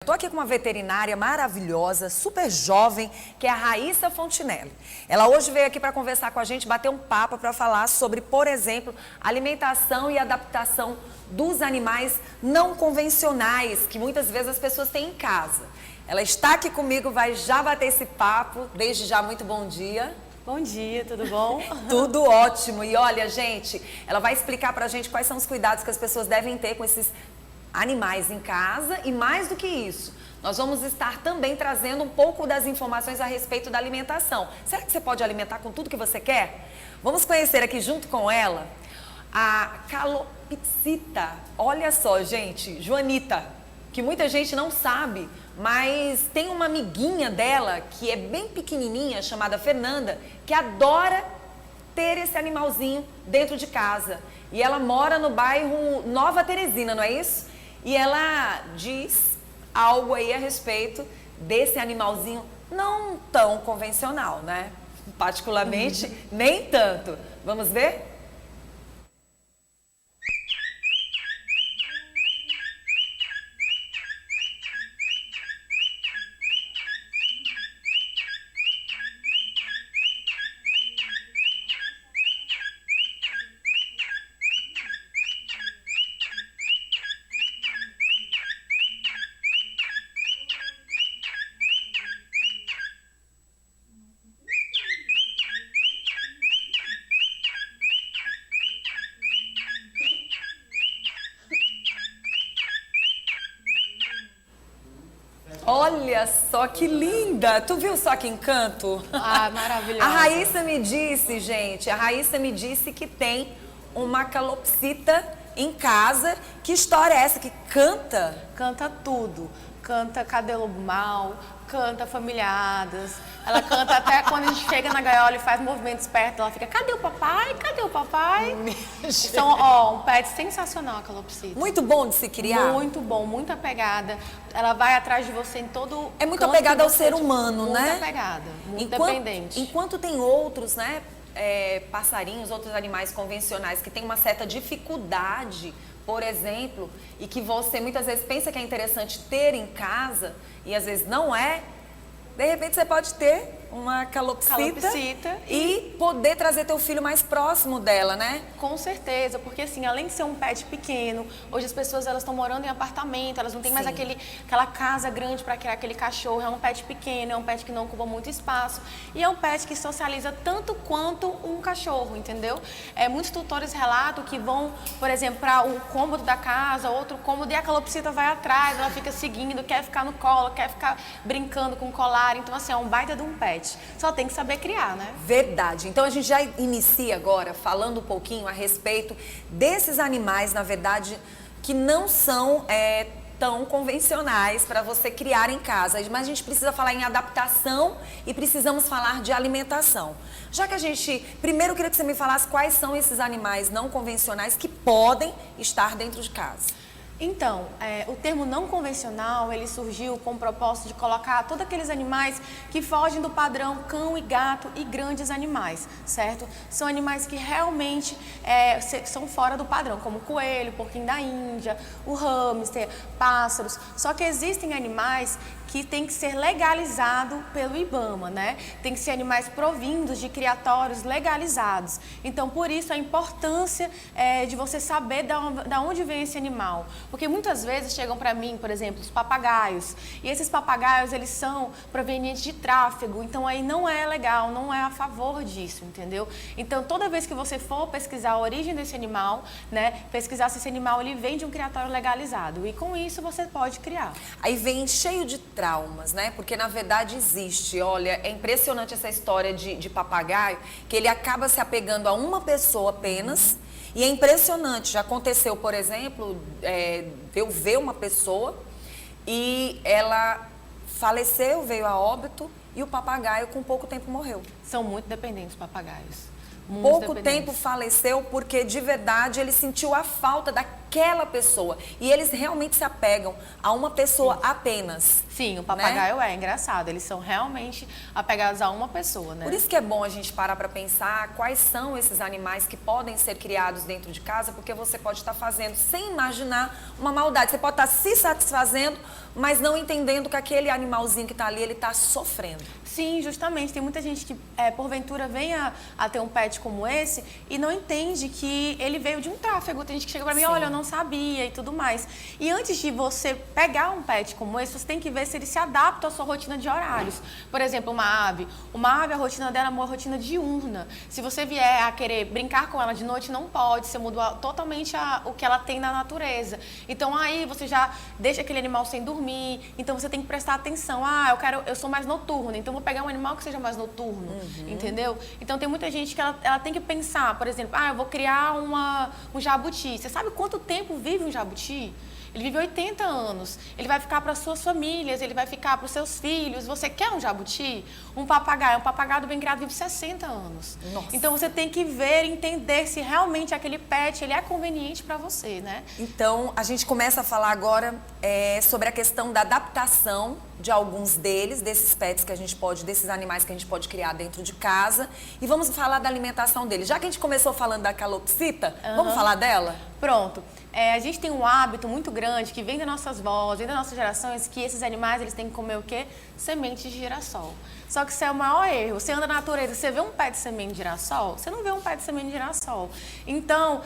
Estou aqui com uma veterinária maravilhosa, super jovem, que é a Raíssa Fontinelli. Ela hoje veio aqui para conversar com a gente, bater um papo para falar sobre, por exemplo, alimentação e adaptação dos animais não convencionais, que muitas vezes as pessoas têm em casa. Ela está aqui comigo, vai já bater esse papo. Desde já, muito bom dia. Bom dia, tudo bom? Tudo ótimo. E olha, gente, ela vai explicar pra gente quais são os cuidados que as pessoas devem ter com esses animais em casa e mais do que isso, nós vamos estar também trazendo um pouco das informações a respeito da alimentação. Será que você pode alimentar com tudo que você quer? Vamos conhecer aqui junto com ela a calopsita. Olha só, gente, Joanita, que muita gente não sabe, mas tem uma amiguinha dela que é bem pequenininha, chamada Fernanda, que adora ter esse animalzinho dentro de casa. E ela mora no bairro Nova Teresina, não é isso? E ela diz algo aí a respeito desse animalzinho não tão convencional, né? Particularmente, nem tanto. Vamos ver? Olha só que linda! Tu viu só que encanto? Ah, maravilhosa. A Raíssa me disse, gente, a Raíssa me disse que tem uma calopsita em casa. Que história é essa? Que canta? Canta tudo. Canta Cadê Lobo Mal, canta Familiadas. Ela canta até quando a gente chega na gaiola e faz movimentos perto, ela fica, cadê o papai? Cadê o papai? Então, ó, um pet sensacional a calopsita. Muito bom de se criar. Muito bom, muito apegada. Ela vai atrás de você em todo É muito canto apegada ao você, ser humano, né? Muito apegada, muito dependente. Enquanto tem outros, né, passarinhos, outros animais convencionais que têm uma certa dificuldade, por exemplo, e que você muitas vezes pensa que é interessante ter em casa e às vezes não é, de repente você pode ter uma calopsita e poder trazer teu filho mais próximo dela, né? Com certeza, porque assim, além de ser um pet pequeno, hoje as pessoas elas estão morando em apartamento, elas não têm mais aquela casa grande para criar aquele cachorro, é um pet pequeno, é um pet que não ocupa muito espaço e é um pet que socializa tanto quanto um cachorro, entendeu? Muitos tutores relatam que vão, por exemplo, para o cômodo da casa, outro cômodo e a calopsita vai atrás, ela fica seguindo, quer ficar no colo, quer ficar brincando com o colar, então assim, é um baita de um pet. Só tem que saber criar, né? Verdade. Então a gente já inicia agora falando um pouquinho a respeito desses animais, na verdade, que não são tão convencionais para você criar em casa. Mas a gente precisa falar em adaptação e precisamos falar de alimentação. Já que a gente... Primeiro eu queria que você me falasse quais são esses animais não convencionais que podem estar dentro de casa. Então, o termo não convencional, ele surgiu com o propósito de colocar todos aqueles animais que fogem do padrão cão e gato e grandes animais, certo? São animais que realmente são fora do padrão, como o coelho, o porquinho da Índia, o hamster, pássaros. Só que existem animais que tem que ser legalizado pelo IBAMA, né? Tem que ser animais provindos de criatórios legalizados. Então, por isso, a importância de você saber da onde vem esse animal. Porque muitas vezes chegam para mim, por exemplo, os papagaios. E esses papagaios, eles são provenientes de tráfego. Então, aí não é legal, não é a favor disso, entendeu? Então, toda vez que você for pesquisar a origem desse animal, né? Pesquisar se esse animal ele vem de um criatório legalizado. E com isso, você pode criar. Aí vem cheio de traumas, né? Porque na verdade existe, olha, é impressionante essa história de papagaio, que ele acaba se apegando a uma pessoa apenas, e é impressionante, já aconteceu, por exemplo, eu ver uma pessoa e ela faleceu, veio a óbito, e o papagaio com pouco tempo morreu. São muito dependentes os papagaios. Pouco tempo faleceu porque de verdade ele sentiu a falta daquela pessoa. E eles realmente se apegam a uma pessoa apenas. Sim, o papagaio é engraçado. Eles são realmente apegados a uma pessoa, né? Por isso que é bom a gente parar para pensar quais são esses animais que podem ser criados dentro de casa, porque você pode estar fazendo sem imaginar uma maldade. Você pode estar se satisfazendo, mas não entendendo que aquele animalzinho que está ali, ele está sofrendo. Sim, justamente. Tem muita gente que, porventura, vem a ter um pet como esse e não entende que ele veio de um tráfego. Tem gente que chega pra mim, olha, eu não sabia e tudo mais. E antes de você pegar um pet como esse, você tem que ver se ele se adapta à sua rotina de horários. Por exemplo, uma ave. Uma ave, a rotina dela é uma rotina diurna. Se você vier a querer brincar com ela de noite, não pode. Você muda totalmente o que ela tem na natureza. Então, aí você já deixa aquele animal sem dormir. Então, você tem que prestar atenção. Eu sou mais noturna, então vou pegar um animal que seja mais noturno, entendeu? Então tem muita gente que ela tem que pensar, por exemplo, eu vou criar um jabuti. Você sabe quanto tempo vive um jabuti? Ele vive 80 anos, ele vai ficar para suas famílias, ele vai ficar para os seus filhos. Você quer um jabuti? Um papagaio bem criado vive 60 anos. Nossa. Então você tem que ver e entender se realmente aquele pet ele é conveniente para você, né? Então, a gente começa a falar agora sobre a questão da adaptação de alguns desses pets que a gente pode, desses animais que a gente pode criar dentro de casa. E vamos falar da alimentação deles. Já que a gente começou falando da calopsita, vamos falar dela? Pronto. A gente tem um hábito muito grande que vem das nossas vozes, vem das nossas gerações, que esses animais eles têm que comer o quê? Sementes de girassol. Só que isso é o maior erro. Você anda na natureza, você vê um pé de semente de girassol, você não vê um pé de semente de girassol. Então,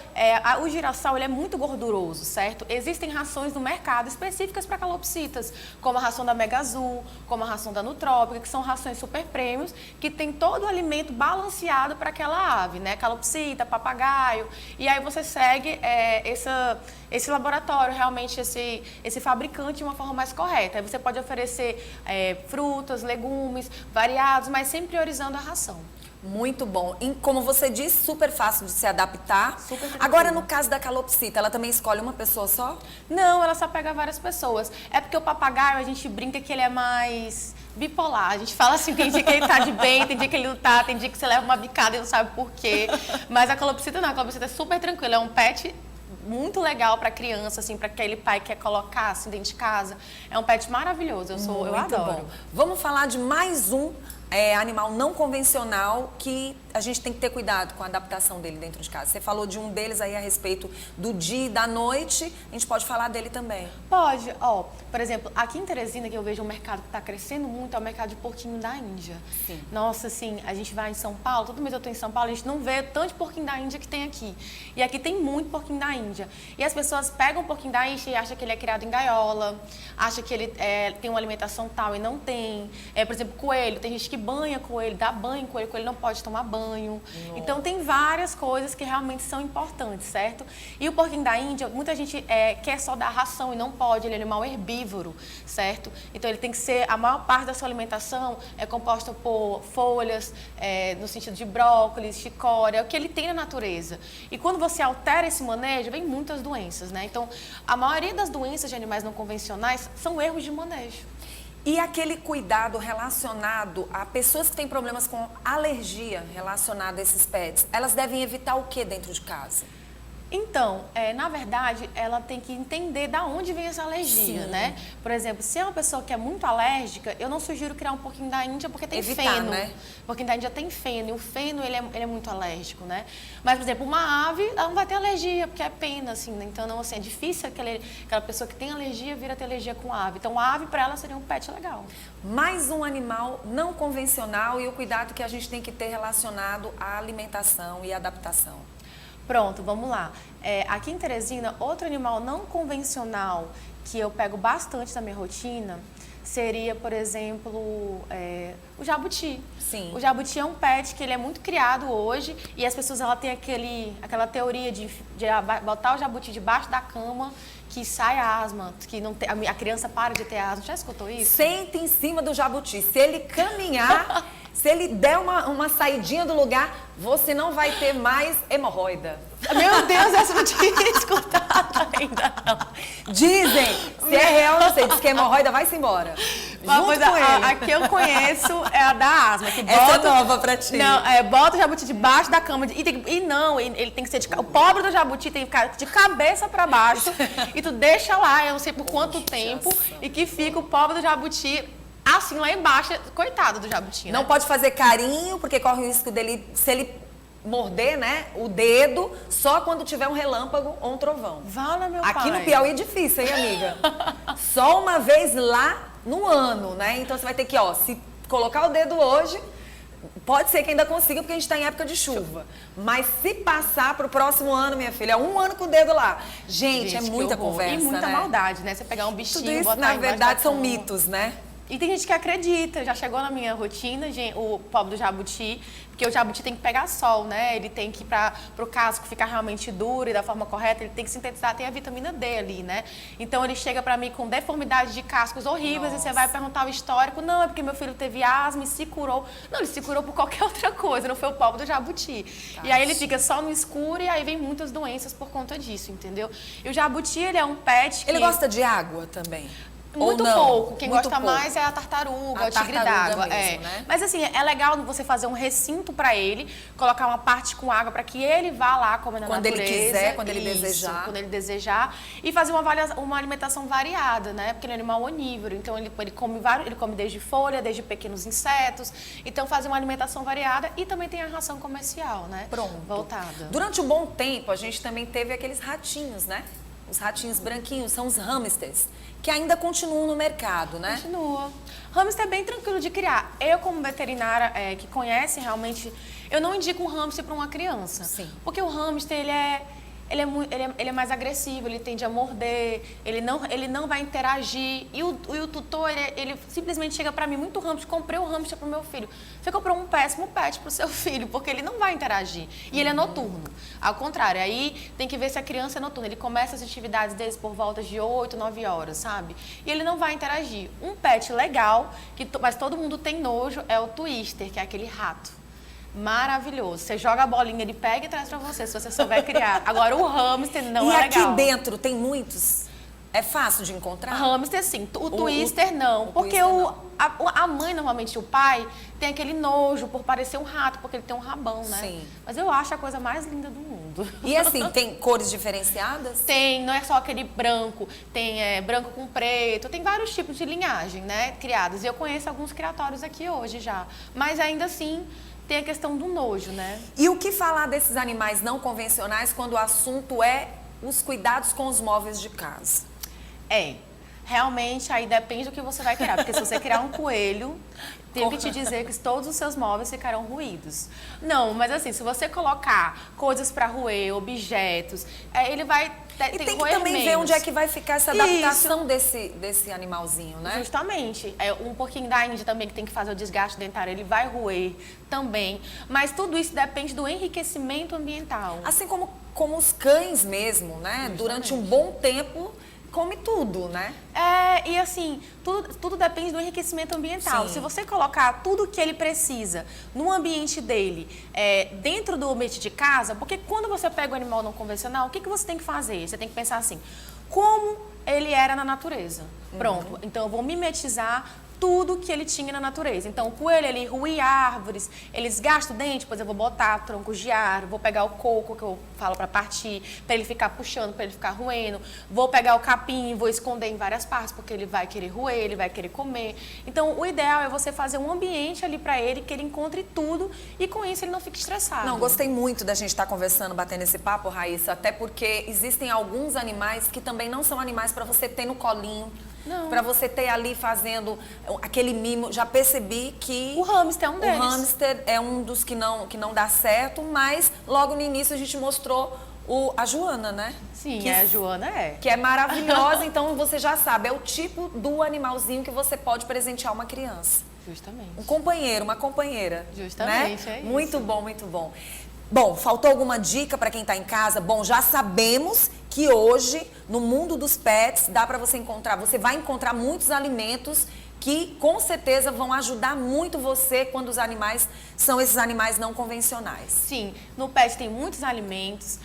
o girassol ele é muito gorduroso, certo? Existem rações no mercado específicas para calopsitas, como a ração da Mega Azul, como a ração da Nutrópica, que são rações super prêmios, que tem todo o alimento balanceado para aquela ave, né? Calopsita, papagaio. E aí você segue esse laboratório, realmente esse fabricante de uma forma mais correta. Aí você pode oferecer frutas, legumes, variados, mas sempre priorizando a ração. Muito bom. E, como você disse, super fácil de se adaptar. Super Agora, no caso da calopsita, ela também escolhe uma pessoa só? Não, ela só pega várias pessoas. É porque o papagaio, a gente brinca que ele é mais bipolar. A gente fala assim, tem dia que ele tá de bem, tem dia que ele não tá, tem dia que você leva uma bicada e não sabe por quê. Mas a calopsita não, a calopsita é super tranquila, é um pet muito legal para criança, assim, para aquele pai que quer colocar assim, dentro de casa. É um pet maravilhoso, eu adoro. Bom. Vamos falar de mais um animal não convencional que a gente tem que ter cuidado com a adaptação dele dentro de casa. Você falou de um deles aí a respeito do dia e da noite, a gente pode falar dele também. Pode. Por exemplo, aqui em Teresina, que eu vejo um mercado que está crescendo muito, é o mercado de porquinho da Índia. Sim. Nossa, assim, a gente vai em São Paulo, todo mês eu estou em São Paulo, a gente não vê tanto de porquinho da Índia que tem aqui. E aqui tem muito porquinho da Índia. E as pessoas pegam o porquinho da Índia e acham que ele é criado em gaiola, acham que ele tem uma alimentação tal e não tem. Por exemplo, coelho, tem gente que banha coelho, dá banho em coelho, coelho não pode tomar banho. Nossa. Então tem várias coisas que realmente são importantes, certo? E o porquinho da Índia, muita gente quer só dar ração e não pode, ele é um animal herbívoro, certo? Então ele tem que ser, a maior parte da sua alimentação é composta por folhas, no sentido de brócolis, chicória, o que ele tem na natureza. E quando você altera esse manejo, vem muitas doenças, né? Então a maioria das doenças de animais não convencionais são erros de manejo. E aquele cuidado relacionado a pessoas que têm problemas com alergia relacionado a esses pets, elas devem evitar o que dentro de casa? Então, na verdade, ela tem que entender de onde vem essa alergia, Sim. né? Por exemplo, se é uma pessoa que é muito alérgica, eu não sugiro criar um porquinho da Índia porque tem feno. Né? O porquinho da Índia tem feno, e o feno ele é muito alérgico, né? Mas, por exemplo, uma ave, ela não vai ter alergia, porque é pena, assim, né? Então, não, assim, é difícil aquela pessoa que tem alergia vir a ter alergia com ave. Então, a ave, para ela, seria um pet legal. Mais um animal não convencional e o cuidado que a gente tem que ter relacionado à alimentação e adaptação. Pronto, vamos lá. Aqui em Teresina, outro animal não convencional que eu pego bastante na minha rotina seria, por exemplo, o jabuti. Sim. O jabuti é um pet que ele é muito criado hoje e as pessoas têm aquela teoria de botar o jabuti debaixo da cama que sai asma, que não tem, a criança para de ter asma. Já escutou isso? Senta em cima do jabuti. Se ele caminhar, se ele der uma saidinha do lugar, você não vai ter mais hemorroida. Meu Deus, essa eu não tinha escutado ainda não. Dizem, se é real, não sei, diz que a hemorroida vai-se embora. junto com ele. A que eu conheço é a da asma. Que Essa é nova pra ti. Não, bota o jabuti debaixo da cama. Ele tem que ser o pobre do jabuti tem que ficar de cabeça pra baixo. E tu deixa lá, eu não sei por quanto tempo, e que fica o pobre do jabuti assim lá embaixo. Coitado do jabuti, né? Não pode fazer carinho, porque corre o risco dele, se ele morder, né, o dedo, só quando tiver um relâmpago ou um trovão. Vala, meu pai. Aqui no Piauí é difícil, hein, amiga? Só uma vez lá no ano, né? Então você vai ter que, se colocar o dedo hoje, pode ser que ainda consiga, porque a gente está em época de chuva. Mas se passar para o próximo ano, minha filha, é um ano com o dedo lá. Gente, é muita conversa, e muita né? maldade, né? Você pegar um bichinho, Tudo isso, botar na embaixo verdade, da são cama. mitos, né? E tem gente que acredita, já chegou na minha rotina, o pobre do jabuti, porque o jabuti tem que pegar sol, né? Ele tem que ir para o casco ficar realmente duro e da forma correta, ele tem que sintetizar, tem a vitamina D ali, né? Então ele chega para mim com deformidade de cascos horríveis. Nossa. E você vai perguntar o histórico, não, é porque meu filho teve asma e se curou. Não, ele se curou por qualquer outra coisa, não foi o pobre do jabuti. E aí ele fica só no escuro e aí vem muitas doenças por conta disso, entendeu? E o jabuti, ele é um pet que... Ele gosta de água também? Muito Ou não? pouco. Quem Muito gosta pouco. mais é a tartaruga, A o tigre tartaruga d'água. mesmo, né? Mas assim, é legal você fazer um recinto para ele, colocar uma parte com água para que ele vá lá comer na Quando natureza. ele quiser, quando ele Isso, desejar. quando ele desejar. E fazer uma alimentação variada, né? Porque ele é um animal onívoro. Então ele come ele come desde folha, desde pequenos insetos. Então fazer uma alimentação variada e também tem a ração comercial, né? Pronto. Voltada. Durante um bom tempo, a gente também teve aqueles ratinhos, né? Os ratinhos branquinhos, são os hamsters, que ainda continuam no mercado, né? Continua. Hamster é bem tranquilo de criar. Eu, como veterinária que conhece realmente, eu não indico um hamster para uma criança. Sim. Porque o hamster, ele é mais agressivo, ele tende a morder, ele não vai interagir. E o tutor, ele simplesmente chega para mim, muito hamster, comprei um hamster pro meu filho. Você comprou um péssimo pet pro seu filho, porque ele não vai interagir. E ele é noturno. Ao contrário, aí tem que ver se a criança é noturna. Ele começa as atividades deles por volta de 8, 9 horas, sabe? E ele não vai interagir. Um pet legal, mas todo mundo tem nojo, é o twister, que é aquele rato. Maravilhoso. Você joga a bolinha, ele pega e traz pra você, se você souber criar. Agora, o hamster não é legal. E aqui dentro tem muitos? É fácil de encontrar? Hamster, sim. O twister, não. Porque a mãe, normalmente, o pai, tem aquele nojo por parecer um rato, porque ele tem um rabão, né? Sim. Mas eu acho a coisa mais linda do mundo. E assim, tem cores diferenciadas? Tem, não é só aquele branco, tem branco com preto, tem vários tipos de linhagem, né, criados. E eu conheço alguns criatórios aqui hoje já. Mas ainda assim, tem a questão do nojo, né? E o que falar desses animais não convencionais quando o assunto é os cuidados com os móveis de casa? Realmente aí depende do que você vai criar. Porque se você criar um coelho, tenho que te dizer que todos os seus móveis ficarão ruídos. Não, mas assim, se você colocar coisas para roer, objetos, ele vai E tem que também ver onde é que vai ficar essa adaptação desse animalzinho, né? Justamente. Um pouquinho da Índia também, que tem que fazer o desgaste dentário, ele vai roer também. Mas tudo isso depende do enriquecimento ambiental. Assim como os cães mesmo, né? Justamente. Durante um bom tempo, come tudo, né? E assim, tudo depende do enriquecimento ambiental. Sim. Se você colocar tudo o que ele precisa no ambiente dele, dentro do ambiente de casa, porque quando você pega o animal não convencional, o que você tem que fazer? Você tem que pensar assim, como ele era na natureza. Pronto, então eu vou mimetizar tudo que ele tinha na natureza. Então, o coelho, ele ruía árvores, ele desgasta o dente, pois eu vou botar troncos de árvore, vou pegar o coco, que eu falo para partir, para ele ficar puxando, para ele ficar roendo, vou pegar o capim, vou esconder em várias partes, porque ele vai querer roer, ele vai querer comer. Então, o ideal é você fazer um ambiente ali para ele, que ele encontre tudo e com isso ele não fique estressado. Não, gostei muito da gente estar conversando, batendo esse papo, Raíssa, até porque existem alguns animais que também não são animais para você ter no colinho, para você ter ali fazendo aquele mimo. Já percebi que o hamster é um deles. O hamster é um dos que não dá certo, mas logo no início a gente mostrou a Joana, né? Sim, a Joana que é maravilhosa, então você já sabe, é o tipo do animalzinho que você pode presentear uma criança. Justamente. Um companheiro, uma companheira. Justamente, né? é isso. Muito bom, muito bom. Bom, faltou alguma dica para quem está em casa? Bom, já sabemos que hoje, no mundo dos pets, dá para você vai encontrar muitos alimentos que com certeza vão ajudar muito você quando os animais são esses animais não convencionais. Sim, no pet tem muitos alimentos,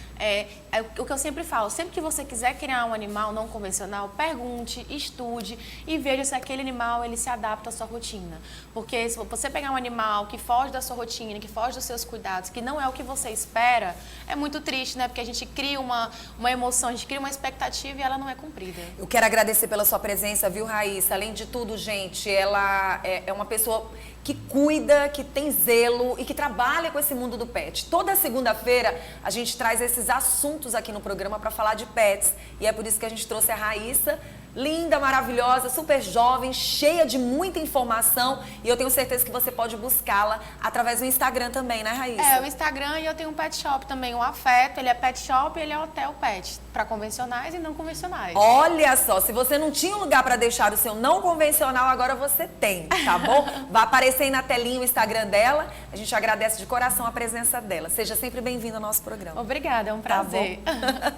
O que eu sempre falo, sempre que você quiser criar um animal não convencional, pergunte, estude e veja se aquele animal ele se adapta à sua rotina. Porque se você pegar um animal que foge da sua rotina, que foge dos seus cuidados, que não é o que você espera, é muito triste, né? Porque a gente cria uma emoção, a gente cria uma expectativa e ela não é cumprida. Eu quero agradecer pela sua presença, viu, Raíssa? Além de tudo, gente, ela é uma pessoa que cuida, que tem zelo e que trabalha com esse mundo do pet. Toda segunda-feira a gente traz esses assuntos aqui no programa para falar de pets. E é por isso que a gente trouxe a Raíssa, linda, maravilhosa, super jovem, cheia de muita informação. E eu tenho certeza que você pode buscá-la através do Instagram também, né, Raíssa? O Instagram, e eu tenho um pet shop também, o Afeto. Ele é pet shop e ele é hotel pet, para convencionais e não convencionais. Olha só, se você não tinha um lugar para deixar o seu não convencional, agora você tem, tá bom? Vai aparecer aí na telinha o Instagram dela. A gente agradece de coração a presença dela. Seja sempre bem-vinda ao nosso programa. Obrigada, é um prazer. Tá bom?